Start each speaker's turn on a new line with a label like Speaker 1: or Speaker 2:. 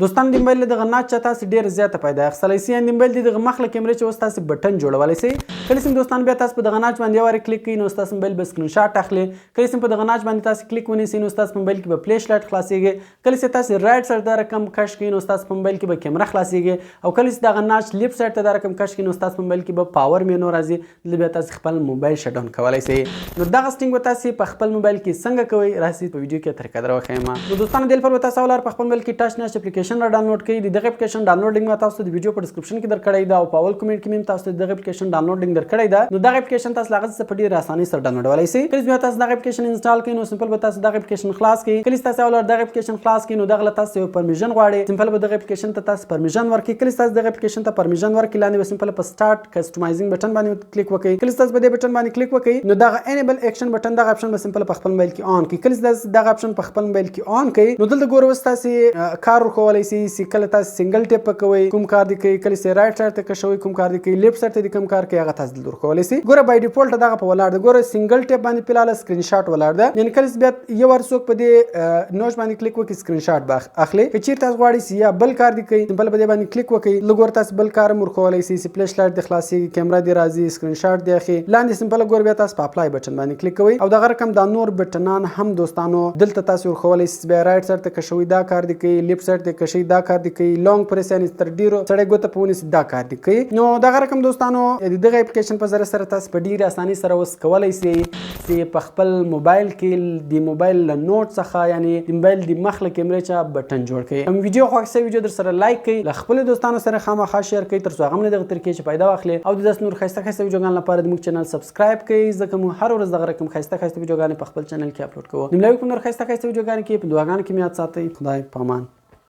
Speaker 1: دوستان د موبایل دغه ناچ چې تاسو ډیر زیاته پیدا اخیستلی سئ د موبایل دغه مخ له کیمرې چې اوس تاسو بټن جوړولی سئ کله چې دوستان بیا تاسو په دغه ناچ باندې یو وارې کلیک کوئ نو تاسو موبایل به سکرین شاټ اخلي کله چې په دغه ناچ باندې تاسو کلیک ونیسئ نو تاسو موبایل کې به فلیش لایټ خلاصیږي کله چې تاسو رایټ سایډ ته رقم کش کوئ نو تاسو په موبایل کې به کیمره خلاصیږي او کله چې دغه ناچ لیفټ سایډ ته رقم کش کوئ نو تاسو په موبایل کې به پاور مینو راځي دلته بیا تاسو خپل موبایل شټ ډاون کولی سئ نو دغه سټینګ به تاسو په خپل موبایل کې څنګه کوئ راسئ په ویډیو کې طریقه در وښیم نو دوستانو دې لپاره به تاسو اول په خپل موبایل کې ټچ ناچ اپلیکیشن را ډاونلوډ کړئ دغه اپلیکیشن ډاونلوډ لینک ما تاسو ته د ویډیو په ډسکرپشن کې درکړی دا او په اول کمنټ کې مې تاسو ته دغه اپلیکیشن ډاونلوډ لینک درکړی دا نو دغه اپلیکیشن تاسو لاغت څخه په ډیره اسانۍ سره ډاونلوډولای شئ کله چې تاسو دغه اپلیکیشن انسټال کړئ نو سمپل به تاسو دغه اپلیکیشن خلاص کړئ کله چې تاسو اول دغه اپلیکیشن خلاص کړئ نو دغه تاسو یو پرمیشن غواړئ سمپل به دغه اپلیکیشن ته تاسو پرمیشن ورکړئ کله چې تاسو دغه اپلیکیشن ته پرمیشن ورکړئ لاندې به سمپل په سٹارټ کسټمایزینګ بټن باندې کلیک وکړئ کله چې تاسو په دې بټن باندې کلیک وکړئ نو دغه انیبل اکشن بټن دغه اپشن به سمپل په خپل موبایل کې آن کړئ کله چې تاسو دغه اپشن په خپل موبایل کې آن کړئ نو دلته ګورئ تاسو کار ورکولای شئ کله تاسو سنگل ټیپ کوئ کوم کار دی کوي کله چې رائټ سایډ ته کښوي کوم کار دی کوي لیفټ سایډ ته کوم کار کوي هغه تاسو دلته ورکولای شئ ګوره بای ډیفالت دغه په ولاړ دی ګوره سنگل ټیپ باندې فلحال سکرین شاټ ولاړ ده یعنی کله چې بیا یو ور څوک په دې نوش باندې کلیک وکړي سکرین شاټ به اخلي که چیرته تاسو غواړئ چې یا بل کار دی کوي بل په دې باندې کلیک وکړئ لږ ور تاسو بل کار هم ورکولای شئ چې فلیش لایټ دی خلاصیږي کیمره دی راځي سکرین شاټ دی اخلي لاندې سمپل ګوره بیا تاسو په اپلای بټن باندې کلیک کوئ او دغه رقم دا نور بټنان هم دوستانو دلته تاسو ورکولای شئ بیا رائټ سایډ ته کښوي دا کار دی کوي لیفټ سایډ ته کښوي دا کار دی کوي لانګ پریس یعنی تر ډیرو سړی ګوته په ونیسي دا کار دی کوي نو دغه رقم دوستانو دغه اپلیکیشن په ذریعه سره تاسو په ډیره اسانۍ سره اوس کولی شئ چې په خپل موبایل کې د موبایل له نوټ څخه یعنی د موبایل د مخ له کیمرې څخه بټن جوړ کړئ هم ویډیو خوښ شوی ویډیو در سره لایک کړئ له خپلو دوستانو سره خامخا شیر کړئ تر څو هغه هم له دغه طریقې چې فایده واخلي او د داسې نور ښایسته ښایسته ویډیوګانو لپاره زموږ چینل سبسکرایب کړئ ځکه موږ هر ورځ دغه رقم ښایسته ښایسته ویډیوګانې په خپل چینل کې اپلوډ کوو نو ملاوي کوم نور ښایسته ښایسته ویډیوګانې کې په دعاګانو کې مې یاد ساتئ خدای په امان